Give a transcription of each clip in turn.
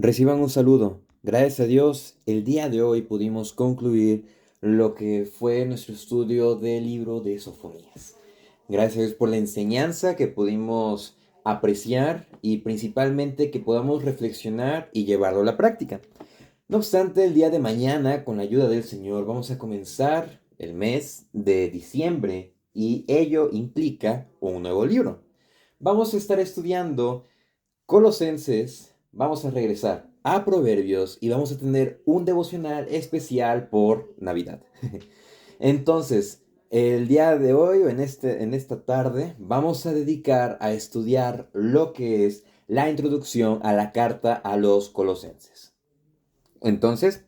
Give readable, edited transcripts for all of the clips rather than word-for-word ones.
Reciban un saludo. Gracias a Dios, el día de hoy pudimos concluir lo que fue nuestro estudio del libro de Sofonías. Gracias a Dios por la enseñanza que pudimos apreciar y principalmente que podamos reflexionar y llevarlo a la práctica. No obstante, el día de mañana, con la ayuda del Señor, vamos a comenzar el mes de diciembre y ello implica un nuevo libro. Vamos a estar estudiando Colosenses, vamos a regresar a Proverbios y vamos a tener un devocional especial por Navidad. Entonces, el día de hoy o en esta tarde vamos a dedicar a estudiar lo que es la introducción a la carta a los colosenses. Entonces,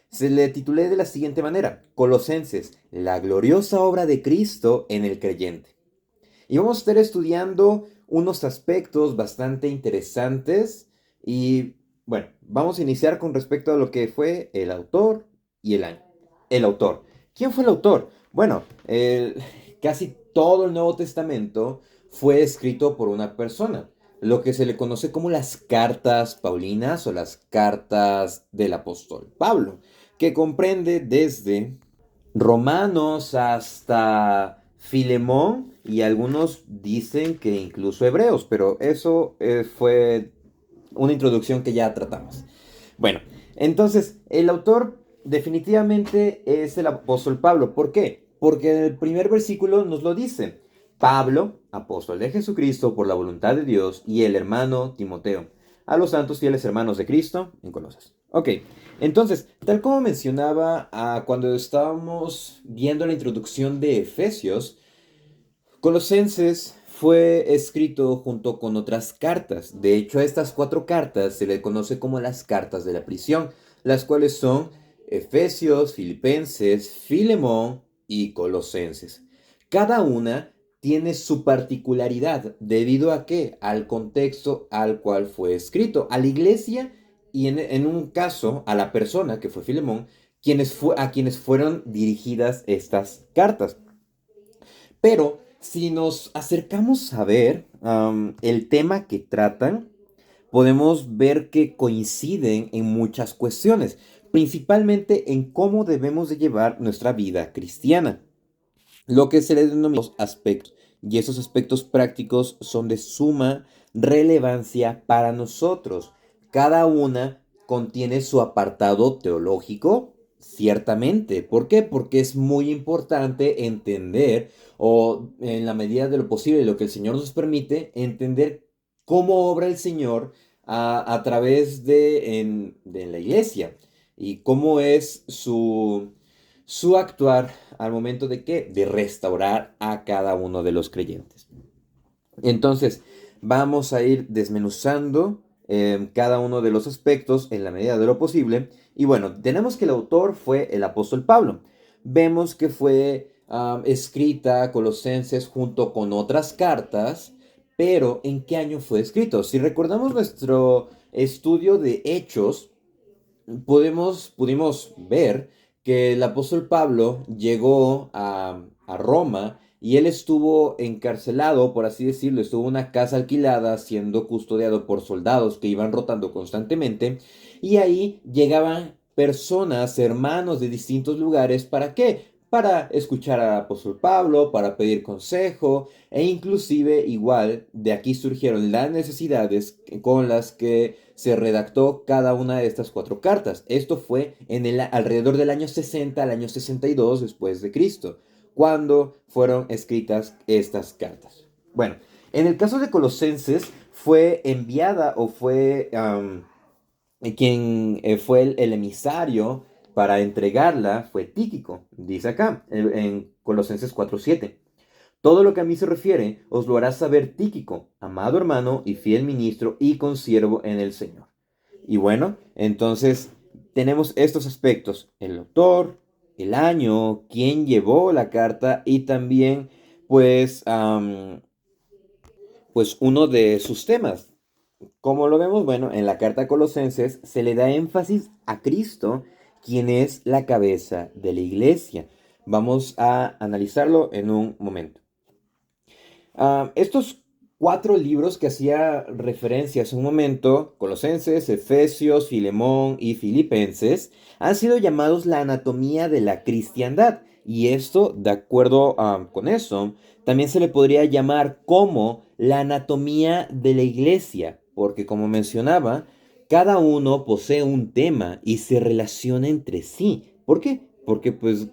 se le titulé de la siguiente manera: Colosenses, la gloriosa obra de Cristo en el creyente. Y vamos a estar estudiando unos aspectos bastante interesantes y bueno, vamos a iniciar con respecto a lo que fue el autor y el año. El autor. ¿Quién fue el autor? Bueno, casi todo el Nuevo Testamento fue escrito por una persona, lo que se le conoce como las cartas paulinas o las cartas del apóstol Pablo, que comprende desde Romanos hasta Filemón y algunos dicen que incluso Hebreos, pero eso fue una introducción que ya tratamos. Bueno, entonces el autor definitivamente es el apóstol Pablo. ¿Por qué? Porque en el primer versículo nos lo dice: Pablo, apóstol de Jesucristo por la voluntad de Dios, y el hermano Timoteo, a los santos fieles hermanos de Cristo en Colosas. Ok, entonces, tal como mencionaba cuando estábamos viendo la introducción de Efesios, Colosenses fue escrito junto con otras cartas. De hecho, a estas cuatro cartas se le conoce como las cartas de la prisión, las cuales son Efesios, Filipenses, Filemón y Colosenses. Cada una tiene su particularidad debido a qué, al contexto al cual fue escrito, a la iglesia y en un caso a la persona que fue Filemón, a quienes fueron dirigidas estas cartas. Pero si nos acercamos a ver el tema que tratan, podemos ver que coinciden en muchas cuestiones, principalmente en cómo debemos de llevar nuestra vida cristiana, lo que se le denomina los aspectos. Y esos aspectos prácticos son de suma relevancia para nosotros. Cada una contiene su apartado teológico, ciertamente. ¿Por qué? Porque es muy importante entender, o en la medida de lo posible, lo que el Señor nos permite, entender cómo obra el Señor a través de la iglesia y cómo es su actuar al momento de qué, de restaurar a cada uno de los creyentes. Entonces, vamos a ir desmenuzando cada uno de los aspectos en la medida de lo posible. Y bueno, tenemos que el autor fue el apóstol Pablo. Vemos que fue escrita Colosenses junto con otras cartas, pero ¿en qué año fue escrito? Si recordamos nuestro estudio de Hechos, pudimos ver que el apóstol Pablo llegó a Roma y él estuvo encarcelado, por así decirlo, estuvo en una casa alquilada siendo custodiado por soldados que iban rotando constantemente y ahí llegaban personas, hermanos de distintos lugares, ¿para qué? Para escuchar al apóstol Pablo, para pedir consejo e inclusive igual de aquí surgieron las necesidades con las que se redactó cada una de estas cuatro cartas. Esto fue alrededor del año 60 al año 62 después de Cristo, cuando fueron escritas estas cartas. Bueno, en el caso de Colosenses fue enviada o fue quien fue el emisario para entregarla fue Tíquico, dice acá en Colosenses 4:7. Todo lo que a mí se refiere os lo hará saber Tíquico, amado hermano y fiel ministro y consiervo en el Señor. Y bueno, entonces tenemos estos aspectos: el autor, el año, quién llevó la carta y también pues, pues uno de sus temas. Como lo vemos, bueno, en la carta a Colosenses se le da énfasis a Cristo, quien es la cabeza de la iglesia. Vamos a analizarlo en un momento. Estos cuatro libros que hacía referencia hace un momento, Colosenses, Efesios, Filemón y Filipenses, han sido llamados la anatomía de la cristiandad. Y esto, de acuerdo con eso, también se le podría llamar como la anatomía de la iglesia, porque como mencionaba, cada uno posee un tema y se relaciona entre sí. ¿Por qué? Porque pues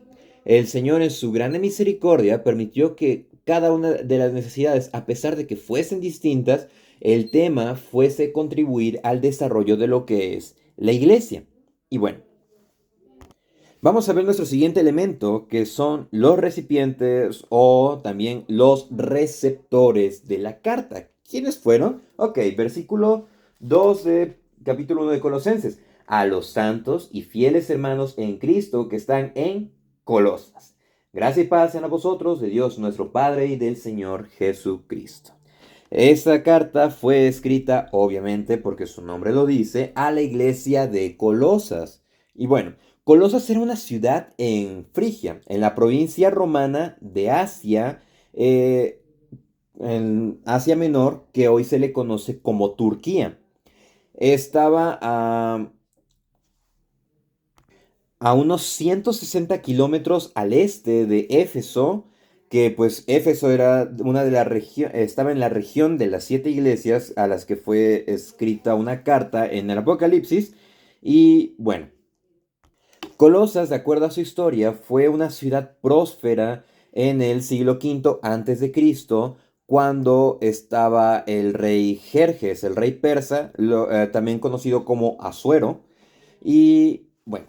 el Señor en su grande misericordia permitió que cada una de las necesidades, a pesar de que fuesen distintas, el tema fuese contribuir al desarrollo de lo que es la iglesia. Y bueno, vamos a ver nuestro siguiente elemento, que son los recipientes o también los receptores de la carta. ¿Quiénes fueron? Ok, versículo 2 de capítulo 1 de Colosenses. A los santos y fieles hermanos en Cristo que están en Colosas. Gracia y paz sean a vosotros, de Dios nuestro Padre y del Señor Jesucristo. Esta carta fue escrita, obviamente, porque su nombre lo dice, a la iglesia de Colosas. Y bueno, Colosas era una ciudad en Frigia, en la provincia romana de Asia, eh, en Asia Menor, que hoy se le conoce como Turquía. Estaba a unos 160 kilómetros al este de Éfeso, que pues Éfeso era una de las regiones, estaba en la región de las siete iglesias a las que fue escrita una carta en el Apocalipsis. Y bueno, Colosas, de acuerdo a su historia, fue una ciudad próspera en el siglo V antes de Cristo, cuando estaba el rey Jerjes, el rey persa, también conocido como Asuero. Y bueno,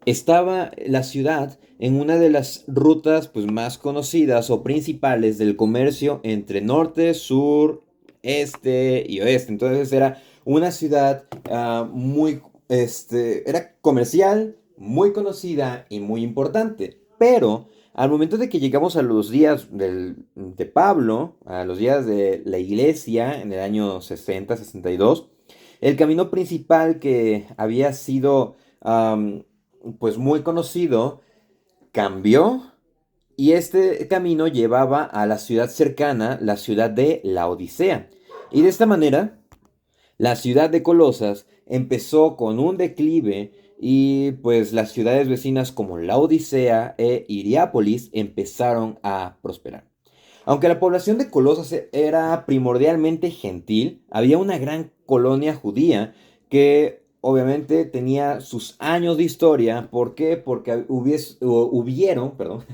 estaba la ciudad en una de las rutas pues, más conocidas o principales del comercio entre norte, sur, este y oeste. Entonces era una ciudad era comercial, muy conocida y muy importante. Pero al momento de que llegamos a los días de Pablo, a los días de la iglesia en el año 60-62, el camino principal que había sido pues muy conocido, cambió y este camino llevaba a la ciudad cercana, la ciudad de Laodicea. Y de esta manera, la ciudad de Colosas empezó con un declive y pues las ciudades vecinas como Laodicea e Hiriápolis empezaron a prosperar. Aunque la población de Colosas era primordialmente gentil, había una gran colonia judía que obviamente tenía sus años de historia. ¿Por qué? Porque hubieron, perdón,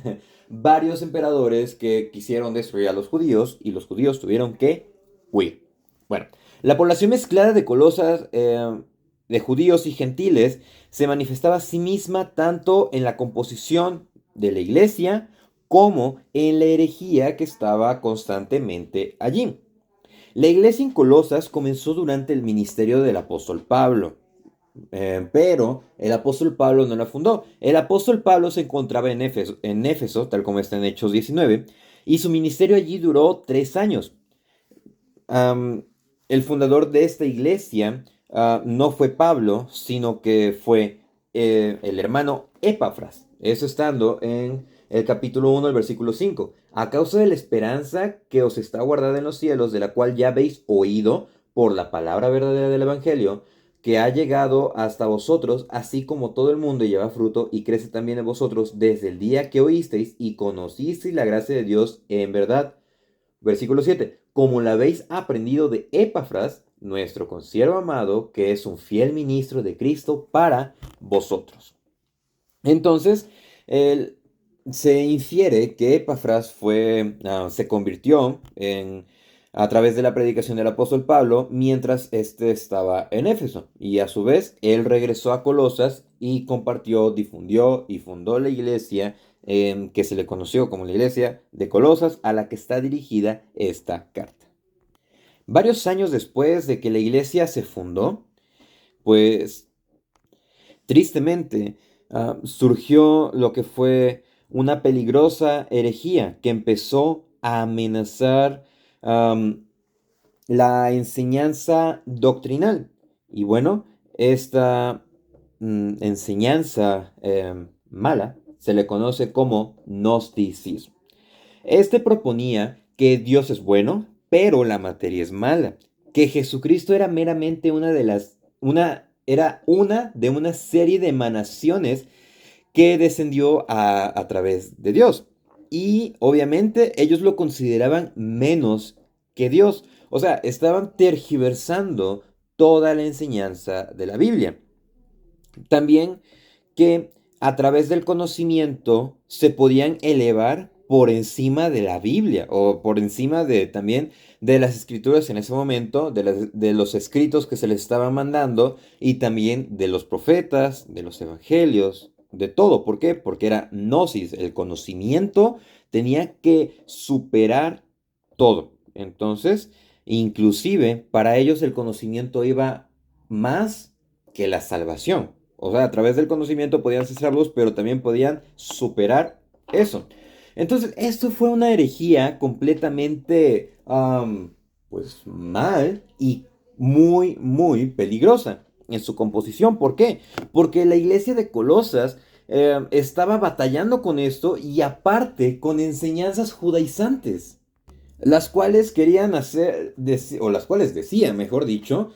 varios emperadores que quisieron destruir a los judíos y los judíos tuvieron que huir. Bueno, la población mezclada de Colosas, de judíos y gentiles, se manifestaba a sí misma tanto en la composición de la iglesia, como en la herejía que estaba constantemente allí. La iglesia en Colosas comenzó durante el ministerio del apóstol Pablo, pero el apóstol Pablo no la fundó. El apóstol Pablo se encontraba en Éfeso, tal como está en Hechos 19, y su ministerio allí duró 3 años. Am, el fundador de esta iglesia no fue Pablo, sino que fue el hermano Epafras. Eso estando en el capítulo 1, el versículo 5. A causa de la esperanza que os está guardada en los cielos, de la cual ya habéis oído por la palabra verdadera del Evangelio, que ha llegado hasta vosotros, así como todo el mundo lleva fruto y crece también en vosotros desde el día que oísteis y conocisteis la gracia de Dios en verdad. Versículo 7. Como la habéis aprendido de Epafras, nuestro consiervo amado, que es un fiel ministro de Cristo para vosotros. Entonces, el- se infiere que Epafras se convirtió a través de la predicación del apóstol Pablo mientras éste estaba en Éfeso. Y a su vez, él regresó a Colosas y compartió, difundió y fundó la iglesia que se le conoció como la iglesia de Colosas, a la que está dirigida esta carta. Varios años después de que la iglesia se fundó, pues tristemente, surgió lo que fue una peligrosa herejía que empezó a amenazar am, la enseñanza doctrinal. Y bueno, esta enseñanza mala se le conoce como gnosticismo. Este proponía que Dios es bueno, pero la materia es mala, que Jesucristo era meramente era una de una serie de emanaciones que descendió a través de Dios. Y obviamente ellos lo consideraban menos que Dios. O sea, estaban tergiversando toda la enseñanza de la Biblia. También que a través del conocimiento se podían elevar por encima de la Biblia o por encima de también de las escrituras en ese momento, de los escritos que se les estaban mandando y también de los profetas, de los evangelios, de todo. ¿Por qué? Porque era gnosis, el conocimiento tenía que superar todo. Entonces, inclusive para ellos el conocimiento iba más que la salvación. O sea, a través del conocimiento podían ser salvos, pero también podían superar eso. Entonces, esto fue una herejía completamente, pues, mal y muy, muy peligrosa en su composición. ¿Por qué? Porque la iglesia de Colosas estaba batallando con esto y aparte con enseñanzas judaizantes, las cuales querían hacer, o las cuales decían, mejor dicho,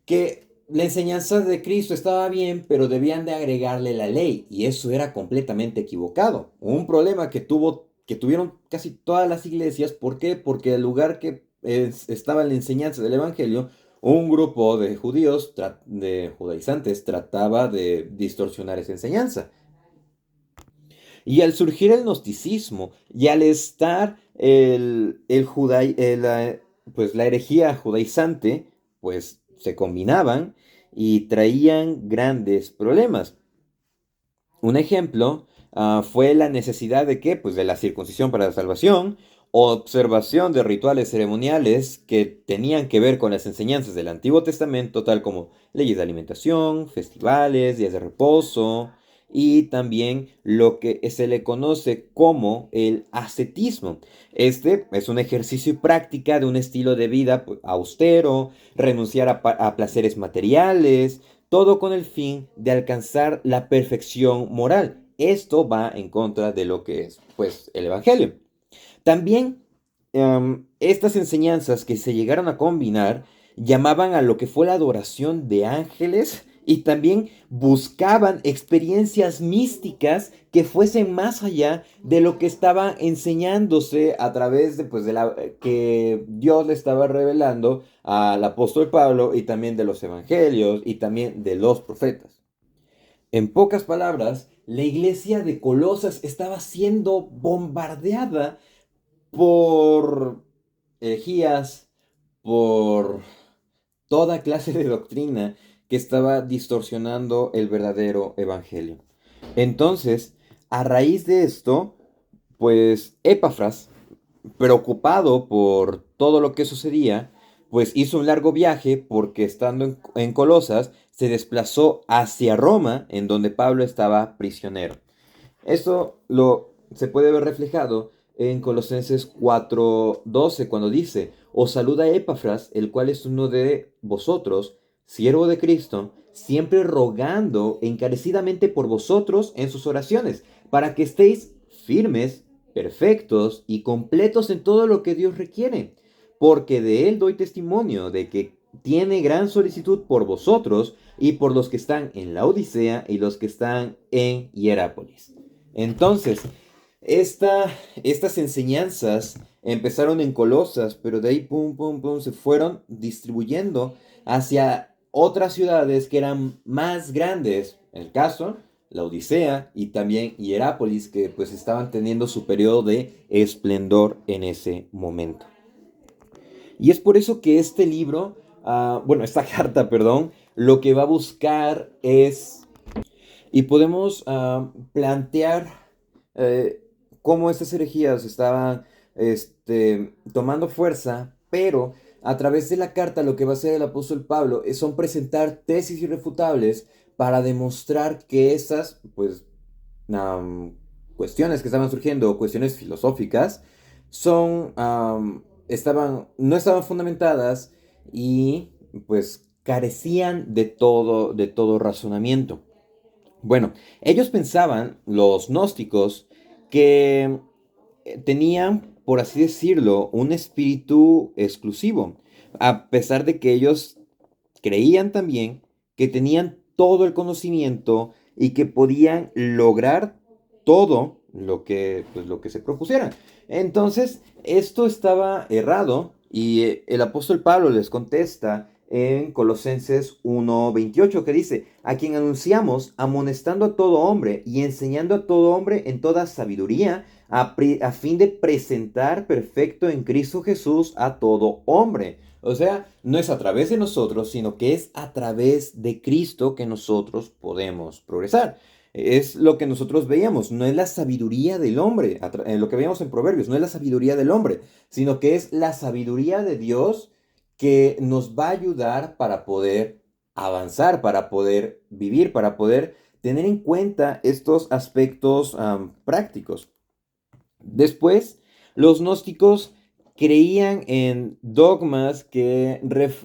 que la enseñanza de Cristo estaba bien, pero debían de agregarle la ley, y eso era completamente equivocado. Un problema que tuvieron casi todas las iglesias. ¿Por qué? Porque el lugar que estaba en la enseñanza del Evangelio, un grupo de judíos, de judaizantes, trataba de distorsionar esa enseñanza. Y al surgir el gnosticismo y al estar pues la herejía judaizante, pues se combinaban y traían grandes problemas. Un ejemplo fue la necesidad de qué? Pues de la circuncisión para la salvación, observación de rituales ceremoniales que tenían que ver con las enseñanzas del Antiguo Testamento, tal como leyes de alimentación, festivales, días de reposo, y también lo que se le conoce como el ascetismo. Este es un ejercicio y práctica de un estilo de vida pues, austero, renunciar a placeres materiales, todo con el fin de alcanzar la perfección moral. Esto va en contra de lo que es, pues, el Evangelio. También estas enseñanzas que se llegaron a combinar llamaban a lo que fue la adoración de ángeles y también buscaban experiencias místicas que fuesen más allá de lo que estaba enseñándose a través de, pues, que Dios le estaba revelando al apóstol Pablo y también de los evangelios y también de los profetas. En pocas palabras, la iglesia de Colosas estaba siendo bombardeada por herejías, por toda clase de doctrina que estaba distorsionando el verdadero evangelio. Entonces, a raíz de esto, pues Epafras, preocupado por todo lo que sucedía, pues hizo un largo viaje porque estando en Colosas se desplazó hacia Roma, en donde Pablo estaba prisionero. Esto se puede ver reflejado en Colosenses 4:12 cuando dice, os saluda Epafras, el cual es uno de vosotros, siervo de Cristo, siempre rogando encarecidamente por vosotros en sus oraciones, para que estéis firmes, perfectos y completos en todo lo que Dios requiere, porque de él doy testimonio de que tiene gran solicitud por vosotros y por los que están en la Odisea y los que están en Hierápolis. Entonces, estas enseñanzas empezaron en Colosas, pero de ahí, pum, pum, pum, se fueron distribuyendo hacia otras ciudades que eran más grandes. En el caso, la Odisea y también Hierápolis, que pues estaban teniendo su periodo de esplendor en ese momento. Y es por eso que este libro, bueno, esta carta, perdón, lo que va a buscar es, y podemos plantear eh, cómo estas herejías estaban tomando fuerza, pero a través de la carta lo que va a hacer el apóstol Pablo son presentar tesis irrefutables para demostrar que esas, pues, cuestiones que estaban surgiendo, cuestiones filosóficas, no estaban fundamentadas y pues carecían de todo razonamiento. Bueno, ellos pensaban, los gnósticos, que tenían por así decirlo, un espíritu exclusivo, a pesar de que ellos creían también que tenían todo el conocimiento y que podían lograr todo lo que se propusieran. Entonces, esto estaba errado y el apóstol Pablo les contesta en Colosenses 1:28 que dice, a quien anunciamos amonestando a todo hombre y enseñando a todo hombre en toda sabiduría, a fin de presentar perfecto en Cristo Jesús a todo hombre. O sea, no es a través de nosotros, sino que es a través de Cristo que nosotros podemos progresar. Es lo que nosotros veíamos, no es la sabiduría del hombre, lo que veíamos en Proverbios, no es la sabiduría del hombre, sino que es la sabiduría de Dios que nos va a ayudar para poder avanzar, para poder vivir, para poder tener en cuenta estos aspectos prácticos. Después, los gnósticos creían en dogmas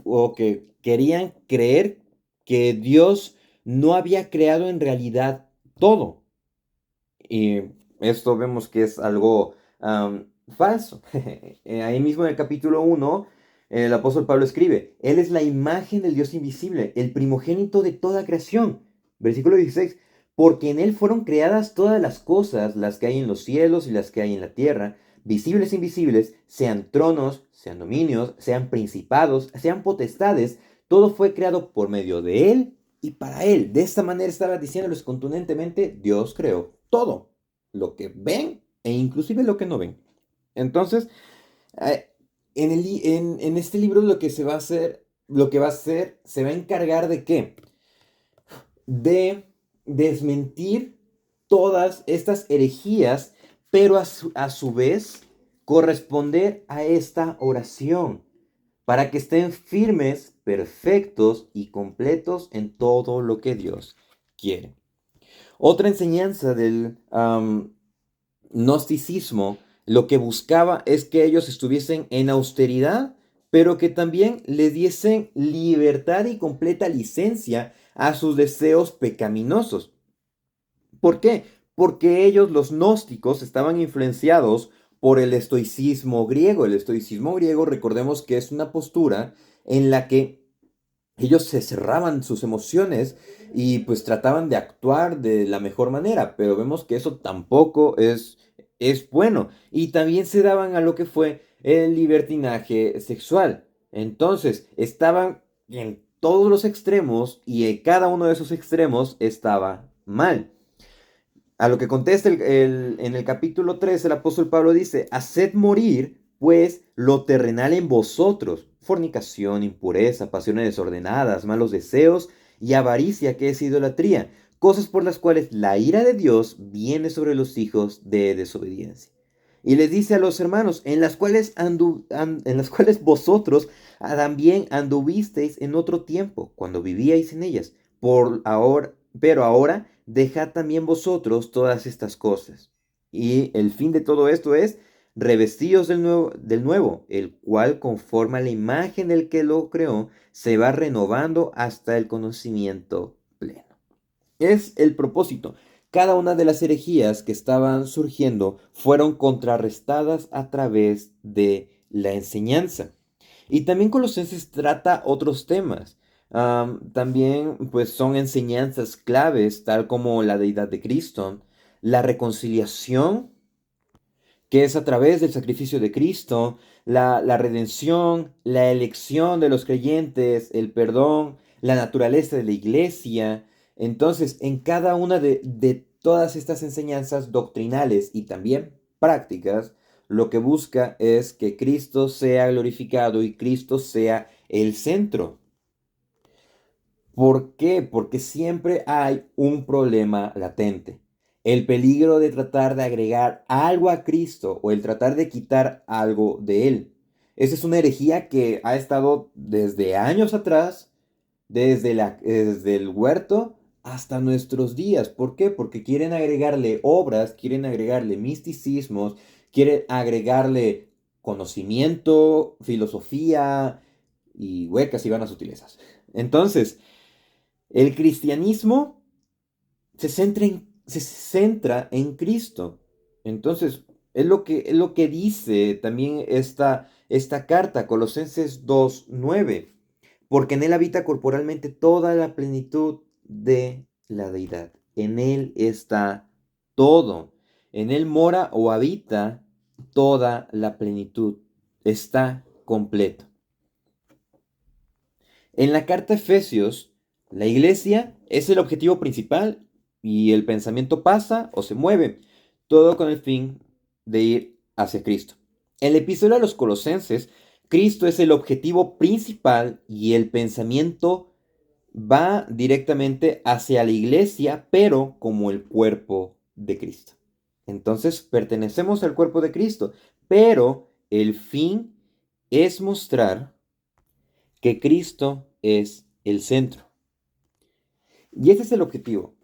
o que querían creer que Dios no había creado en realidad todo. Y esto vemos que es algo falso. Ahí mismo en el capítulo 1, el apóstol Pablo escribe, Él es la imagen del Dios invisible, el primogénito de toda creación. Versículo 16, porque en Él fueron creadas todas las cosas, las que hay en los cielos y las que hay en la tierra, visibles e invisibles, sean tronos, sean dominios, sean principados, sean potestades, todo fue creado por medio de Él y para Él. De esta manera estaba diciéndoles contundentemente, Dios creó todo, lo que ven e inclusive lo que no ven. Entonces, en este libro lo que se va a hacer, lo que va a hacer, se va a encargar de qué? De desmentir todas estas herejías, pero a su vez corresponder a esta oración, para que estén firmes, perfectos y completos en todo lo que Dios quiere. Otra enseñanza del gnosticismo lo que buscaba es que ellos estuviesen en austeridad, pero que también le diesen libertad y completa licencia a sus deseos pecaminosos. ¿Por qué? Porque ellos, los gnósticos, estaban influenciados por el estoicismo griego. El estoicismo griego, recordemos que es una postura en la que ellos se cerraban sus emociones y pues trataban de actuar de la mejor manera, pero vemos que eso tampoco es bueno. Y también se daban a lo que fue el libertinaje sexual. Entonces, estaban en todos los extremos y en cada uno de esos extremos estaba mal. A lo que contesta en el capítulo 3, el apóstol Pablo dice, haced morir, pues, lo terrenal en vosotros, fornicación, impureza, pasiones desordenadas, malos deseos y avaricia, que es idolatría, cosas por las cuales la ira de Dios viene sobre los hijos de desobediencia. Y les dice a los hermanos, en las cuales vosotros también anduvisteis en otro tiempo, cuando vivíais en ellas, pero ahora dejad también vosotros todas estas cosas. Y el fin de todo esto es revestidos del nuevo, el cual conforme a la imagen del que lo creó, se va renovando hasta el conocimiento pleno. Es el propósito. Cada una de las herejías que estaban surgiendo fueron contrarrestadas a través de la enseñanza. Y también Colosenses trata otros temas. También pues son enseñanzas claves, tal como la deidad de Cristo, la reconciliación, que es a través del sacrificio de Cristo, la redención, la elección de los creyentes, el perdón, la naturaleza de la iglesia. Entonces, en cada una de todas estas enseñanzas doctrinales y también prácticas, lo que busca es que Cristo sea glorificado y Cristo sea el centro. ¿Por qué? Porque siempre hay un problema latente. El peligro de tratar de agregar algo a Cristo o el tratar de quitar algo de Él. Esa es una herejía que ha estado desde años atrás, desde el huerto hasta nuestros días. ¿Por qué? Porque quieren agregarle obras, quieren agregarle misticismos, quieren agregarle conocimiento, filosofía y huecas y vanas sutilezas. Entonces, el cristianismo se centra en Cristo. Entonces, Es lo que dice también esta carta, Colosenses 2:9, porque en Él habita corporalmente toda la plenitud de la deidad. En Él está todo. En Él mora o habita toda la plenitud. Está completo. En la carta a Efesios, la iglesia es el objetivo principal y el pensamiento pasa o se mueve, todo con el fin de ir hacia Cristo. En el episodio de los Colosenses, Cristo es el objetivo principal y el pensamiento va directamente hacia la iglesia, pero como el cuerpo de Cristo. Entonces pertenecemos al cuerpo de Cristo, pero el fin es mostrar que Cristo es el centro. Y ese es el objetivo.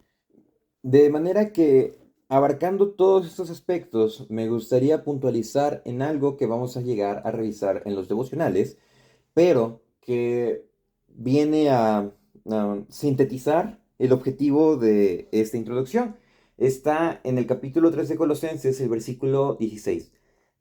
De manera que, abarcando todos estos aspectos, me gustaría puntualizar en algo que vamos a llegar a revisar en los devocionales, pero que viene a sintetizar el objetivo de esta introducción. Está en el capítulo 3 de Colosenses, el versículo 16.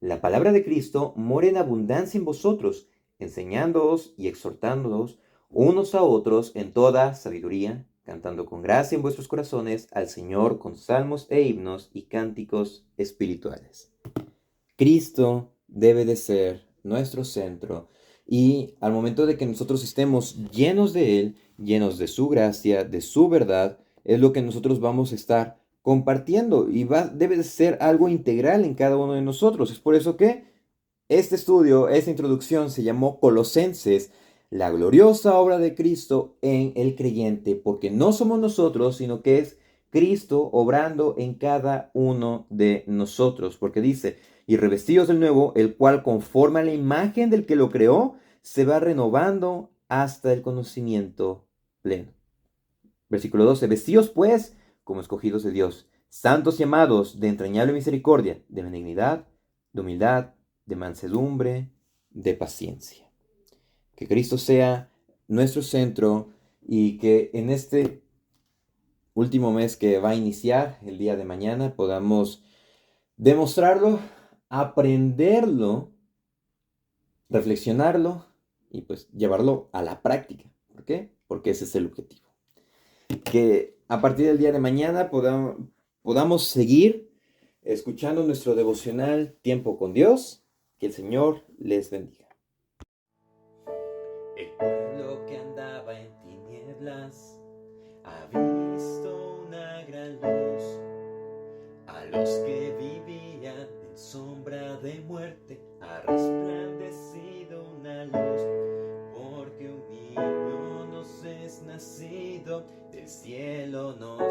La palabra de Cristo mora en abundancia en vosotros, enseñándoos y exhortándoos unos a otros en toda sabiduría, cantando con gracia en vuestros corazones al Señor con salmos e himnos y cánticos espirituales. Cristo debe de ser nuestro centro y al momento de que nosotros estemos llenos de Él, llenos de su gracia, de su verdad, es lo que nosotros vamos a estar compartiendo y debe de ser algo integral en cada uno de nosotros. Es por eso que este estudio, esta introducción se llamó Colosenses, la gloriosa obra de Cristo en el creyente, porque no somos nosotros, sino que es Cristo obrando en cada uno de nosotros, porque dice, y revestidos del nuevo, el cual conforme a la imagen del que lo creó, se va renovando hasta el conocimiento pleno. Versículo 12, vestidos pues como escogidos de Dios, santos y amados de entrañable misericordia, de benignidad, de humildad, de mansedumbre, de paciencia. Que Cristo sea nuestro centro y que en este último mes que va a iniciar el día de mañana podamos demostrarlo, aprenderlo, reflexionarlo y pues llevarlo a la práctica. ¿Por qué? Porque ese es el objetivo. Que a partir del día de mañana podamos seguir escuchando nuestro devocional Tiempo con Dios. Que el Señor les bendiga. El pueblo que andaba en tinieblas ha visto una gran luz. A los que vivían en sombra de muerte ha resplandecido una luz. Porque un niño nos es nacido, del cielo nos